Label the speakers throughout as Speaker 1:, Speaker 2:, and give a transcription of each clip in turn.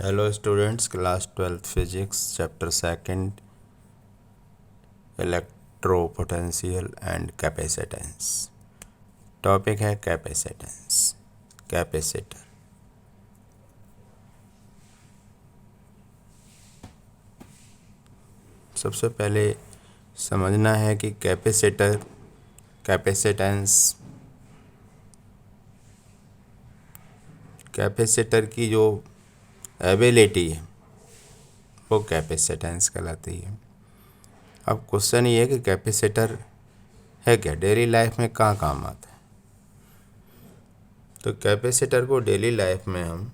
Speaker 1: Hello students, class 12th physics chapter second electro potential and capacitance. Topic है capacitance, capacitor. सबसे पहले समझना है कि कैपेसिटर, कैपेसिटेंस, कैपेसिटर की जो एबिलिटी है वो कैपेसिटेंस कहलाती है। अब क्वेश्चन ये है कि कैपेसिटर है क्या, डेली लाइफ में कहाँ काम आता है। तो कैपेसिटर को डेली लाइफ में हम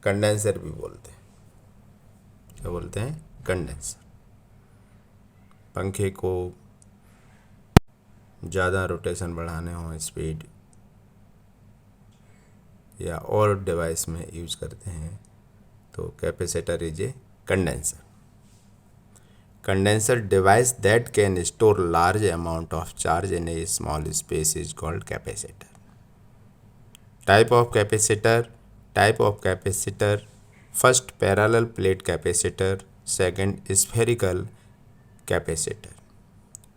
Speaker 1: कंडेंसर भी बोलते हैं। क्या बोलते हैं? कंडेंसर। पंखे को ज़्यादा रोटेशन बढ़ाने हो, स्पीड, या और डिवाइस में यूज करते हैं तो capacitor is a condenser. Condenser device that can store large amount of charge in A small space is called capacitor. Type of capacitor, first parallel plate capacitor, second spherical capacitor.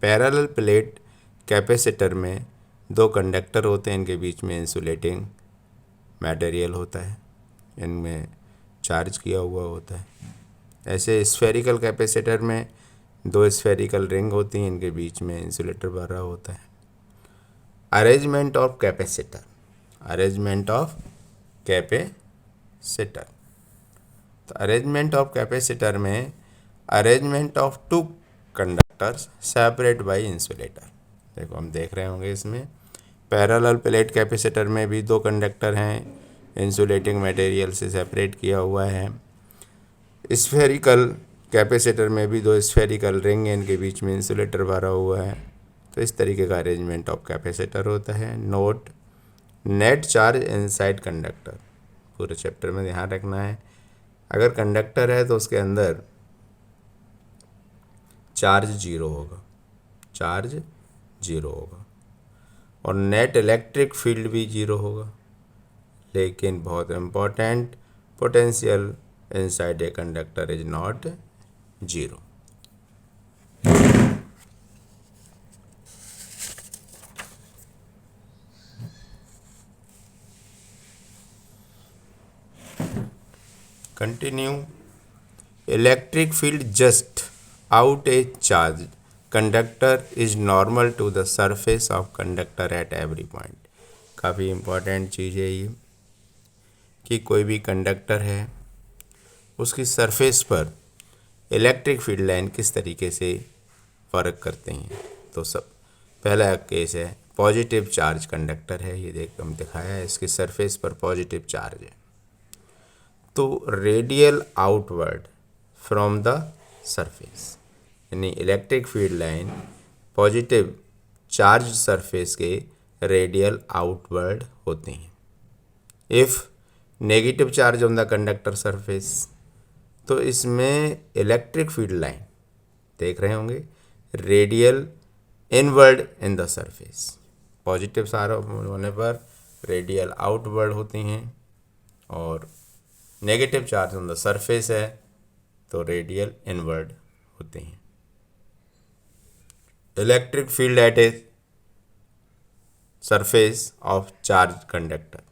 Speaker 1: Parallel plate capacitor में दो conductor होते हैं, इनके बीच में insulating material होता है, इनमें चार्ज किया हुआ होता है। ऐसे स्फेरिकल कैपेसिटर में दो स्फेरिकल रिंग होती हैं, इनके बीच में इंसुलेटर भरा होता है। Arrangement of capacitor, arrangement of capacitor. तो अरेंजमेंट ऑफ कैपेसिटर में arrangement of two conductors separate by insulator. देखो हम देख रहे होंगे इसमें पैरेलल प्लेट कैपेसिटर में भी दो कंडक्टर हैं, इंसुलेटिंग मटेरियल से सेपरेट किया हुआ है। स्फेरिकल कैपेसिटर में भी दो स्फेरिकल रिंग हैं, इनके बीच में इंसुलेटर भरा हुआ है। तो इस तरीके का अरेंजमेंट ऑफ कैपेसिटर होता है। Note, net charge inside conductor. पूरे चैप्टर में ध्यान रखना है, अगर कंडक्टर है तो उसके अंदर चार्ज जीरो होगा, चार्ज जीरो होगा, और नेट इलेक्ट्रिक फील्ड भी जीरो होगा। लेकिन बहुत important, potential inside a conductor is not zero. Continue. Electric field just out a charge conductor is normal to the surface of conductor at every point. काफ़ी important चीज़ है ये कि कोई भी कंडक्टर है, उसकी सरफेस पर इलेक्ट्रिक फील्ड लाइन किस तरीके से फ़र्क करते हैं। तो सब पहला केस है, पॉजिटिव चार्ज कंडक्टर है, ये देख हम दिखाया है, इसकी सरफेस पर पॉजिटिव चार्ज है तो radial outward from the surface, यानी electric field line positive charge surface के रेडियल आउटवर्ड होते हैं। If negative charge on the conductor surface, तो इसमें इलेक्ट्रिक फील्ड लाइन देख रहे होंगे radial inward in the surface. Positive सारा होने पर रेडियल आउटवर्ड होती हैं, और negative charge on the surface है तो रेडियल इनवर्ड होते हैं। Electric field at a surface of charge conductor.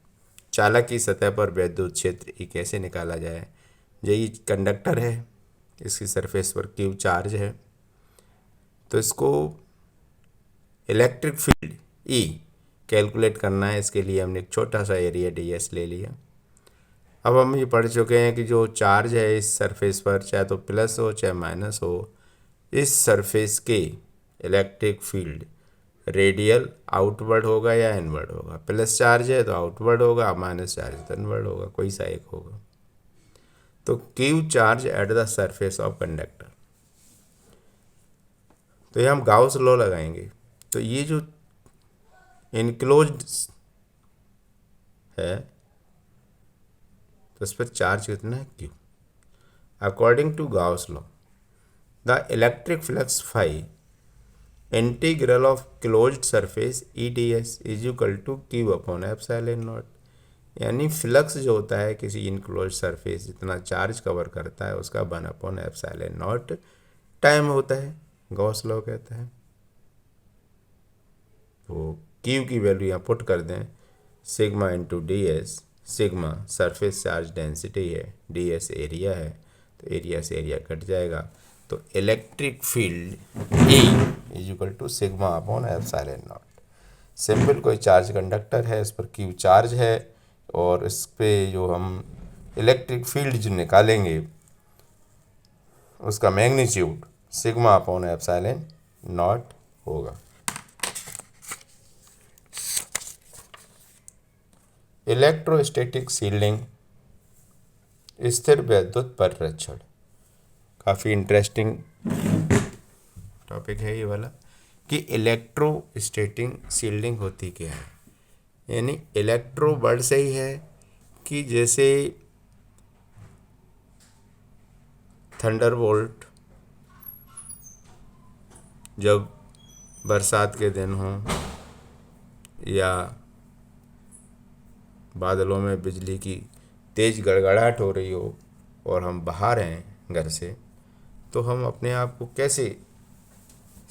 Speaker 1: चालक की सतह पर विद्युत क्षेत्र ये कैसे निकाला जाए। यही कंडक्टर है, इसकी सरफेस पर क्यू चार्ज है, तो इसको इलेक्ट्रिक फील्ड ई कैलकुलेट करना है। इसके लिए हमने एक छोटा सा एरिया ds ले लिया। अब हम ये पढ़ चुके हैं कि जो चार्ज है इस सरफेस पर, चाहे तो प्लस हो चाहे माइनस हो, इस सरफेस के इलेक्ट्रिक फील्ड रेडियल आउटवर्ड होगा या इनवर्ड होगा। प्लस चार्ज है तो आउटवर्ड होगा, माइनस चार्ज तो इनवर्ड होगा, कोई सा एक होगा। तो Q charge at the surface of conductor, तो ये हम गाउस लॉ लगाएंगे। तो ये जो इनक्लोज्ड है तो इस पर चार्ज कितना है, Q. According to Gauss law the electric flux phi integral of closed surface E D S is equal to Q upon epsilon naught. यानी फ्लक्स जो होता है किसी इनक्लोज सरफेस जितना चार्ज कवर करता है उसका 1/ε0 टाइम होता है, गॉस लॉ कहता है। तो क्यू की वैल्यू यहाँ पुट कर दें, sigma into D S. Sigma surface charge density है, डी एस एरिया है, तो एरिया से एरिया कट जाएगा। तो electric field E is equal to sigma upon ε0। Simple कोई चार्ज कंडक्टर है, इस पर क्यू चार्ज है और इस पे जो हम इलेक्ट्रिक फील्ड जो निकालेंगे उसका मैग्नीट्यूड सिग्मा अपॉन ε0 होगा। इलेक्ट्रोस्टैटिक शील्डिंग, स्थिर वैद्युत परिरक्षण, काफ़ी इंटरेस्टिंग टॉपिक है ये वाला कि इलेक्ट्रोस्टैटिक शील्डिंग होती क्या है। यानी इलेक्ट्रो वर्ड से ही है कि जैसे थंडरबोल्ट जब बरसात के दिन हो या बादलों में बिजली की तेज़ गड़गड़ाहट हो रही हो और हम बाहर हैं घर से, तो हम अपने आप को कैसे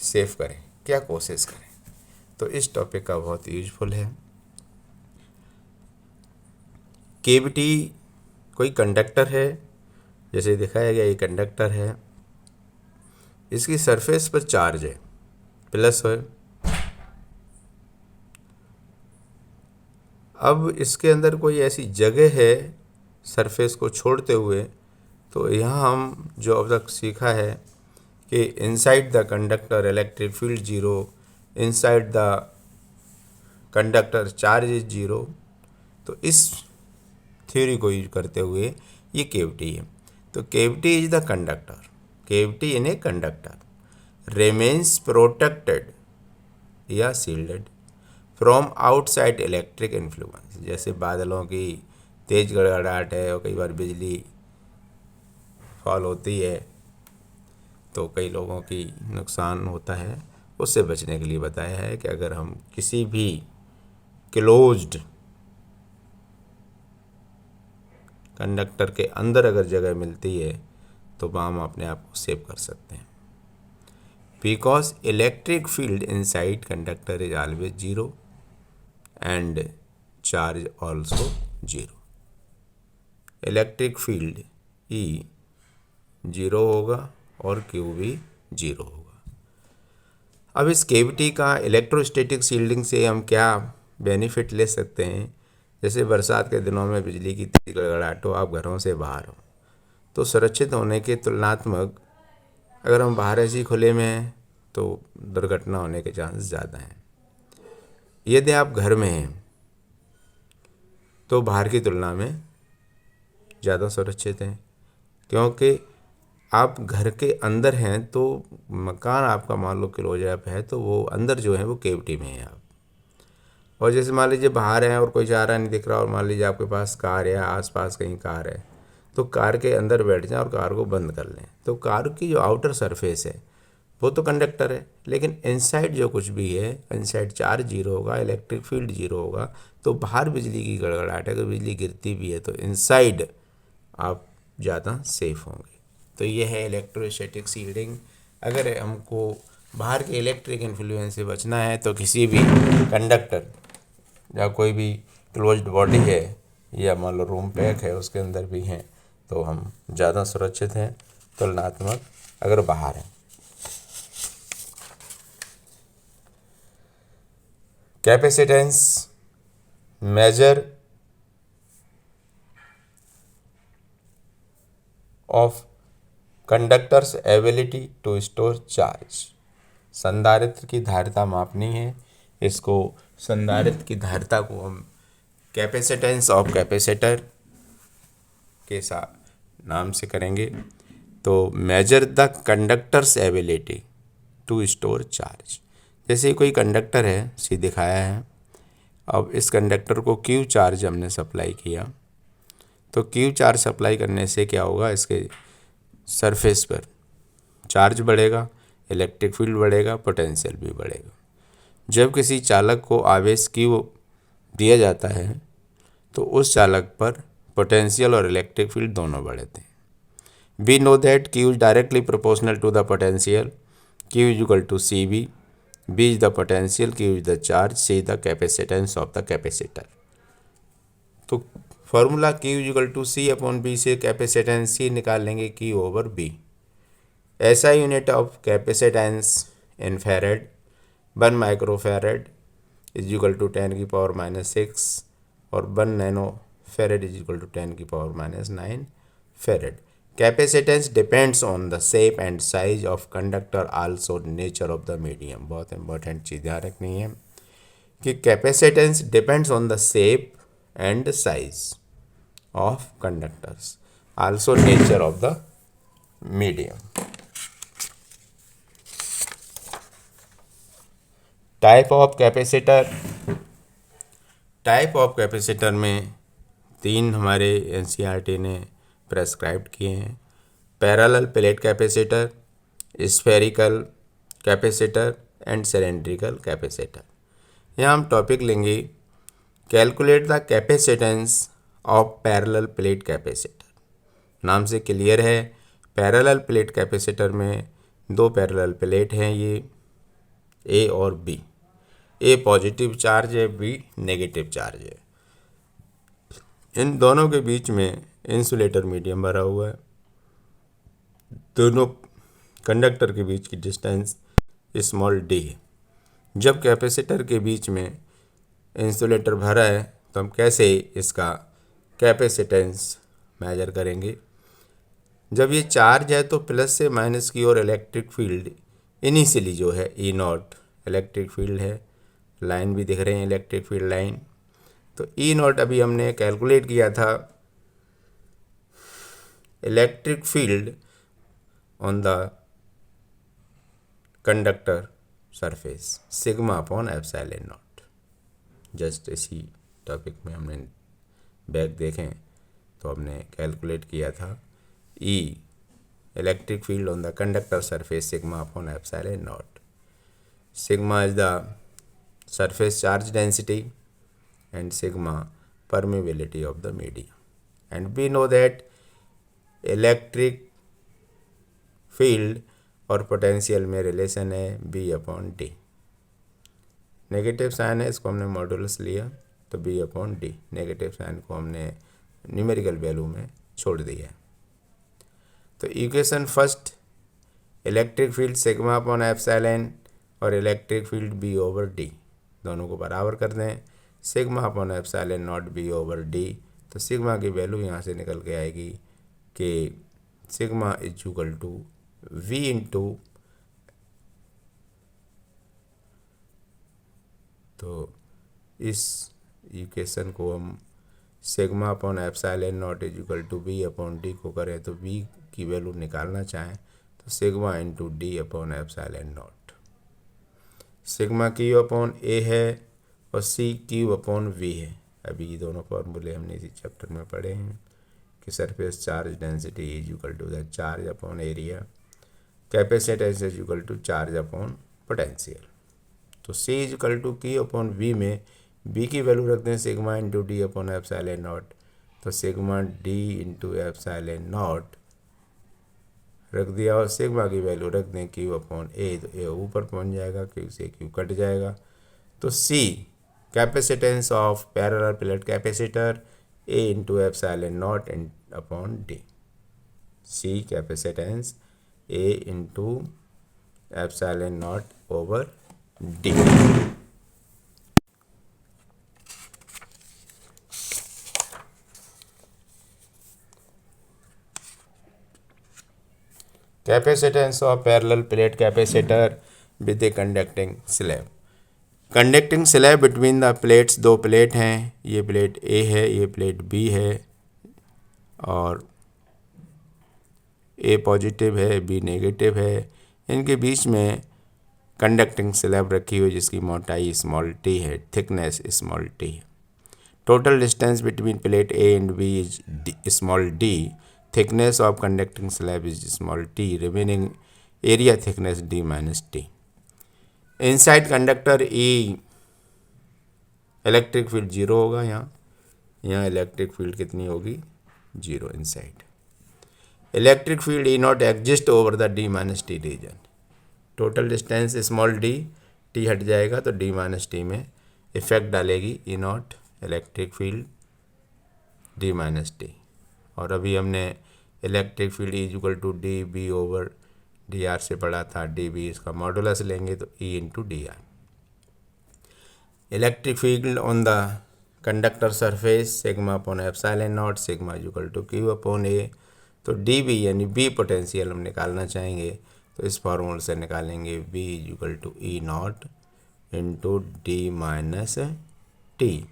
Speaker 1: सेव करें, क्या कोशिश करें। तो इस टॉपिक का बहुत यूजफुल है। केविटी कोई कंडक्टर है, जैसे दिखाया गया ये कंडक्टर है, इसकी सरफेस पर चार्ज है प्लस है। अब इसके अंदर कोई ऐसी जगह है सरफेस को छोड़ते हुए, तो यहाँ हम जो अब तक सीखा है कि inside the conductor electric field zero, inside the conductor charge is zero. तो इस थ्योरी को यूज करते हुए ये केविटी है। तो cavity is the conductor, cavity in a conductor remains protected या shielded from outside electric influence. जैसे बादलों की तेज गड़गड़ाहट है और कई बार बिजली फॉल होती है तो कई लोगों की नुकसान होता है, उससे बचने के लिए बताया है कि अगर हम किसी भी क्लोज्ड कंडक्टर के अंदर अगर जगह मिलती है तो वहाँ हम अपने आप को सेव कर सकते हैं। Because electric field inside conductor is always zero and charge also zero. Electric field E zero होगा और क्यू भी जीरो होगा। अब इस केविटी का इलेक्ट्रोस्टैटिक शील्डिंग से हम क्या बेनिफिट ले सकते हैं। जैसे बरसात के दिनों में बिजली की तेज गड़गड़ाहट हो, आप घरों से बाहर हो, तो सुरक्षित होने के तुलनात्मक अगर हम बाहर ऐसे ही खुले में हैं तो दुर्घटना होने के चांस ज़्यादा हैं। यदि आप घर में हैं तो बाहर की तुलना में ज़्यादा सुरक्षित हैं, क्योंकि आप घर के अंदर हैं तो मकान आपका मान लो क्लोज अप है तो वो अंदर जो है वो केविटी में है आप। और जैसे मान लीजिए बाहर हैं और कोई चारा नहीं दिख रहा और मान लीजिए आपके पास कार है, आसपास कहीं कार है, तो कार के अंदर बैठ जाएं और कार को बंद कर लें, तो कार की जो आउटर सरफेस है वो तो कंडक्टर है, लेकिन इनसाइड जो कुछ भी है, इनसाइड चार्ज जीरो होगा, इलेक्ट्रिक फील्ड जीरो होगा। तो बाहर बिजली की गड़गड़ाहट है, अगर बिजली गिरती भी है तो इनसाइड आप ज़्यादा सेफ होंगे। तो ये है इलेक्ट्रोस्टैटिक शील्डिंग। अगर हमको बाहर के इलेक्ट्रिक इन्फ्लुएंस से बचना है तो किसी भी कंडक्टर या कोई भी क्लोज्ड बॉडी है या मान लो रूम पैक है उसके अंदर भी हैं तो हम ज़्यादा सुरक्षित हैं तुलनात्मक अगर बाहर हैं। Capacitance measure of conductor's ability to store charge. संधारित्र की धारिता मापनी है, इसको संधारित्र की धारिता को हम कैपेसिटेंस ऑफ कैपेसिटर के साथ नाम से करेंगे। तो measure the conductor's ability to store charge. जैसे कोई कंडक्टर है, सी दिखाया है, अब इस कंडक्टर को क्यू चार्ज हमने सप्लाई किया, तो क्यू चार्ज सप्लाई करने से क्या होगा, इसके सरफेस पर चार्ज बढ़ेगा, इलेक्ट्रिक फील्ड बढ़ेगा, पोटेंशियल भी बढ़ेगा। जब किसी चालक को आवेश क्यू दिया जाता है तो उस चालक पर पोटेंशियल और इलेक्ट्रिक फील्ड दोनों बढ़े थे। We know that Q is directly proportional to the potential. Q is equal to CV. B is the potential, Q is the charge, C is the capacitance of the capacitor. तो formula Q is equal to C upon B से capacitance C निकाल लेंगे Q over B। ऐसा unit of capacitance in farad 1 microfarad is equal to 10⁻⁻⁶ और 1 nano farad is equal to 10⁻⁹ farad. Capacitance depends on the shape and size of conductor, also nature of the medium. बहुत important चीज़ ध्यान रखनी है कि capacitance depends on the shape and size of conductors, also nature of the medium. Type of capacitor, type of capacitor में 3 हमारे NCERT ने prescribe किए हैं। Parallel plate capacitor, spherical capacitor and cylindrical capacitor. यहाँ हम टॉपिक लेंगे calculate the capacitance of parallel plate capacitor. नाम से क्लियर है, पैरेलल प्लेट कैपेसिटर में 2 पैरेलल प्लेट हैं, ये ए और बी। ए पॉजिटिव चार्ज है, बी नेगेटिव चार्ज है। इन दोनों के बीच में इंसुलेटर मीडियम भरा हुआ है। दोनों कंडक्टर के बीच की डिस्टेंस स्मॉल डी है। जब कैपेसिटर के बीच में इंसुलेटर भरा है तो हम कैसे इसका कैपेसिटेंस मेजर करेंगे। जब ये चार्ज है तो प्लस से माइनस की ओर इलेक्ट्रिक फील्ड इनिशियली जो है ई नॉट इलेक्ट्रिक फील्ड है, लाइन भी दिख रहे हैं इलेक्ट्रिक फील्ड लाइन। तो ई नॉट अभी हमने कैलकुलेट किया था, electric field on the conductor surface sigma upon epsilon nought. Just इसी टॉपिक में हमने बैक देखें तो हमने कैलकुलेट किया था E electric field on the conductor surface sigma upon epsilon not. Sigma is the surface charge density and sigma permeability of the medium, and we know that electric field और potential में relation है B upon D. Negative sign है, इसको हमने modulus लिया तो B upon D, negative sign को हमने न्यूमेरिकल वैल्यू में छोड़ दिया। तो equation first, electric field sigma upon epsilon और electric field B over D दोनों को बराबर कर दें। Sigma upon epsilon nought B over D, तो सिग्मा की वैल्यू यहाँ से निकल के आएगी कि sigma is equal to V into, तो इस इक्वेशन को हम sigma upon epsilon nought is equal to B upon D को करें तो बी की वैल्यू निकालना चाहें तो sigma into D upon epsilon not. Sigma Q upon A है और सी क्यू अपॉन वी है। अभी ये दोनों फॉर्मूले हमने इसी चैप्टर में पढ़े हैं कि surface charge density is equal to the charge upon area, capacitance is equal to charge upon potential. तो C is equal to Q upon V में बी की वैल्यू रखते हैं sigma into D upon epsilon nought, तो sigma D into epsilon nought रख दिया और sigma की वैल्यू रख दें क्यू अपॉन ए, तो ए ऊपर पहुंच जाएगा, क्यू से क्यू कट जाएगा। तो C capacitance of parallel plate capacitor A into epsilon not upon D. C capacitance A into epsilon nought over D. Capacitance of parallel plate capacitor with a conducting slab. Conducting slab between the plates, 2 plate हैं, ये plate ए है, ये plate B है और ए positive है, B negative है। इनके बीच में कंडक्टिंग स्लैब रखी हुई जिसकी मोटाई स्मॉल टी है, थिकनेस स्मॉल टी है। Total distance between plate A and B is small D, thickness of conducting slab is small t, remaining area thickness d minus t. Inside conductor E electric field 0 होगा यहाँ, यहाँ electric field कितनी होगी, 0 inside. Electric field E not exist over the D minus T region. Total distance small D, T हट जाएगा तो D minus T में effect डालेगी E nought electric field D minus T. और अभी हमने electric field is equal to D B over D R से पढ़ा था, डी बी इसका मॉडुलस लेंगे तो E into D R. Electric field on the conductor surface sigma upon epsilon not, sigma is equal to Q upon A. तो D V यानी V potential हम निकालना चाहेंगे तो इस फॉर्मूले से निकालेंगे V is equal to E naught into D minus T,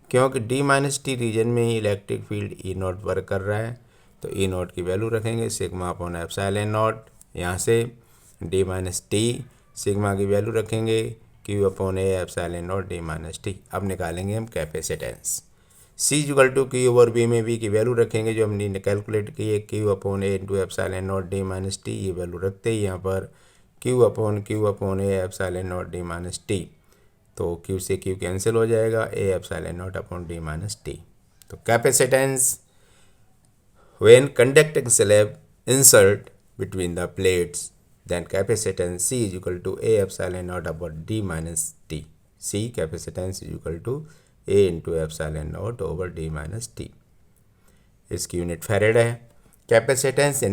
Speaker 1: क्योंकि डी माइनस टी रीजन में ही electric field E naught work कर रहा है। तो ई नॉट की वैल्यू रखेंगे सिग्मा अपॉन एप्सिलॉन नॉट, यहाँ से डी माइनस टी, सिग्मा की वैल्यू रखेंगे Q upon A epsilon naught D minus T. अब निकालेंगे हम capacitance, C equal to Q over V में बी की वैल्यू रखेंगे जो हमने कैलकुलेट की है, Q upon A into epsilon naught D minus T. ये वैल्यू रखते ही यहाँ पर Q upon A epsilon naught D minus T, तो क्यू से क्यू कैंसिल हो जाएगा, A epsilon not upon D minus T. तो capacitance when conducting slab insert between the plates then capacitance C is equal to A epsilon naught upon D minus T. C capacitance is equal to A into epsilon naught over D minus T. इसकी unit farad है। Capacitance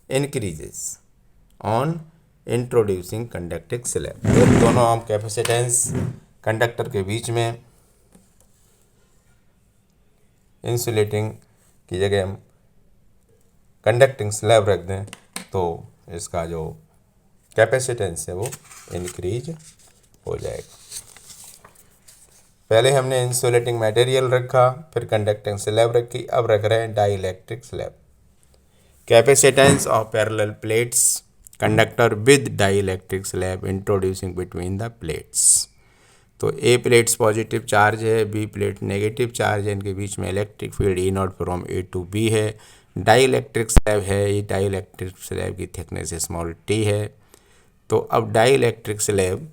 Speaker 1: increases on introducing conducting slab. तो दोनों हम capacitance conductor के बीच में insulating की जगह हम कंडक्टिंग स्लैब रख दें तो इसका जो कैपेसिटेंस है वो इंक्रीज हो जाएगा। पहले हमने इंसुलेटिंग मटेरियल रखा, फिर कंडक्टिंग स्लैब रखी, अब रख रहे हैं dielectric slab. Capacitance of parallel plates conductor with dielectric slab introducing between the plates. तो ए प्लेट्स पॉजिटिव चार्ज है, बी प्लेट नेगेटिव चार्ज है, इनके बीच में electric field E naught from A to B है। डाइलेक्ट्रिक स्लैब है, ये dielectric slab की थिकनेस स्मॉल टी है। तो अब डाइलेक्ट्रिक स्लैब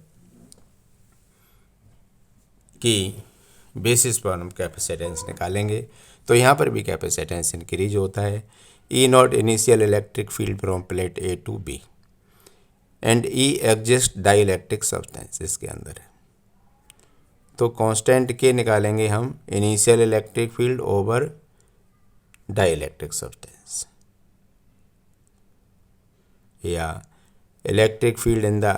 Speaker 1: की बेसिस पर हम कैपेसिटेंस निकालेंगे। तो यहाँ पर भी कैपेसिटेंस इंक्रीज होता है। E naught initial electric field from plate A to B and E exist dielectric substance इसके अंदर है। तो कांस्टेंट के निकालेंगे हम initial electric field over dielectric substance, या electric field in the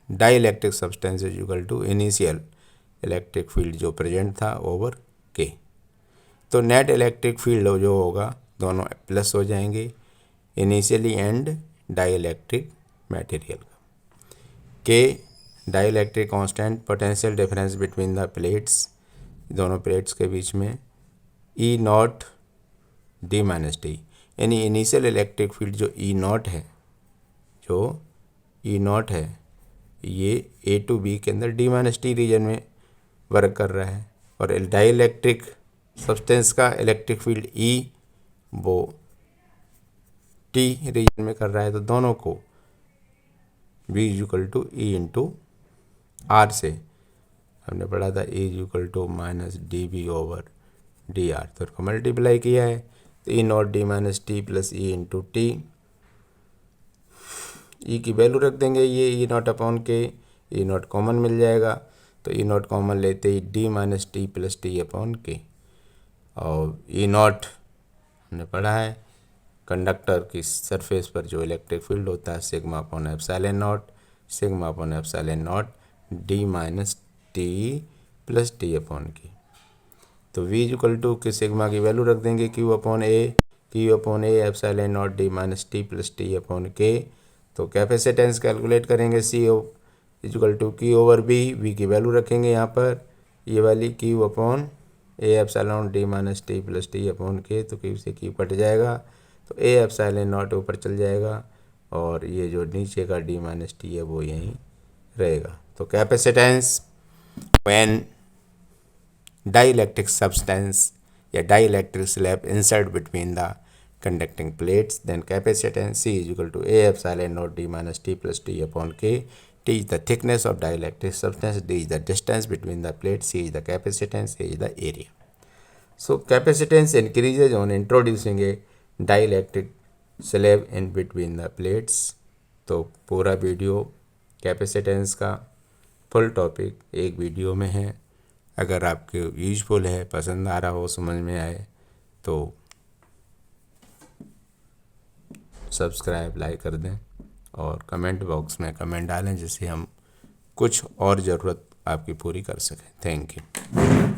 Speaker 1: dielectric substance is equal to initial electric field जो present था over K. तो नेट इलेक्ट्रिक फील्ड जो होगा दोनों प्लस हो जाएंगे इनिशियली एंड डाइलेक्ट्रिक मटेरियल का। के dielectric constant, potential difference between the plates, दोनों प्लेट्स के बीच में, ई नॉट डी माइनस टी, यानी इनिशियल इलेक्ट्रिक फील्ड जो ई नॉट है ये ए टू बी के अंदर डी माइनस टी रीजन में वर्क कर रहा है, और डाइलेक्ट्रिक सब्सटेंस का इलेक्ट्रिक फील्ड ई वो टी रीजन में कर रहा है। तो दोनों को V is equal to E into R से हमने पढ़ा था, E is equal to minus D B over D R, तो इसको मल्टीप्लाई किया है तो E naught D minus T plus E into T. E की वैल्यू रख देंगे, ये ई नॉट अपॉन के, ई नॉट कॉमन मिल जाएगा तो ई नॉट कॉमन लेते ही D minus T plus T upon K. और ई नॉट हमने पढ़ा है कंडक्टर की सरफेस पर जो इलेक्ट्रिक फील्ड होता है sigma upon epsilon not, sigma upon epsilon naught D minus T plus T upon K. तो v इक्वल टू के सिग्मा की वैल्यू रख देंगे Q upon A epsilon naught D minus T plus T upon K. तो capacitance calculate करेंगे C equal to Q over V की value रखेंगे यहाँ पर, ये वाली Q upon A epsilon D minus T plus T upon K. तो Q से क्यू कट जाएगा तो ए एप्सिलॉन नॉट ऊपर चल जाएगा और ये जो नीचे का डी माइनस टी है वो यहीं रहेगा। तो कैपेसिटेंस व्हेन डाइलेक्ट्रिक सब्सटेंस या dielectric slab insert between the conducting plates, then capacitance C is equal to A epsilon naught D minus T plus T upon K. T is the thickness of dielectric substance, D is the distance between the plates, C is the capacitance, A is the area. So capacitance increases on introducing a dielectric slab in between the plates. तो पूरा video capacitance का full topic एक video में है। अगर आपके useful है, पसंद आ रहा हो, समझ में आए तो सब्सक्राइब लाइक कर दें और कमेंट बॉक्स में कमेंट डालें जिससे हम कुछ और ज़रूरत आपकी पूरी कर सकें। Thank you.